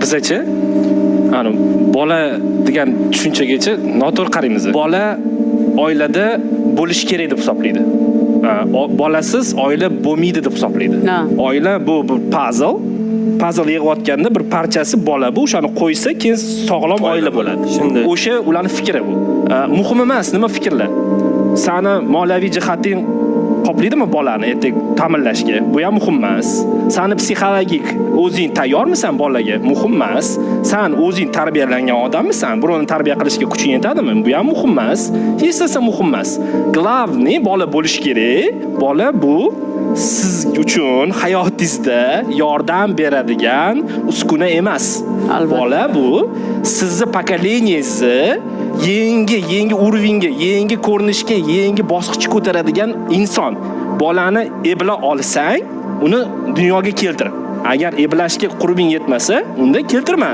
Bizachi bola degan tushunchagacha noto'g'ri qaraymiz. Bola oilada bo'lish kerak deb hisoblaydi. Bolasiz oila bo'lmaydi deb hisoblaydi. Oila bu puzzle. Puzzle yig'ayotganda bir parchasi bola bu, o'shani qo'ysa, keyin sog'lom oila bo'ladi. O'sha ularning fikri bu. Muhim emas, nima fikrlar? Sani moliyaviy jihating qoplaydimi bolani ertaga ta'minlashga? Bu ham muhim emas. Sani psixologik o'zing tayyormisan bolaga? Muhim emas. Sen o'zing tarbiyalangan odammisan? Birovni tarbiya qilishga kuching yetadimi? Bu ham muhim emas. Hech narsa muhim emas. Glavniy bola bo'lish kerak. Bola bu siz uchun hayotingizda yordam beradigan uskuna emas. Bola bu sizni pokoleniyingizni yangi urovingga, yangi ko'rinishga, yangi bosqichga ko'taradigan inson. Bolani ebla olsang, uni dunyoga keltir. Agar eblashga qurbing yetmasa, unda keltirma.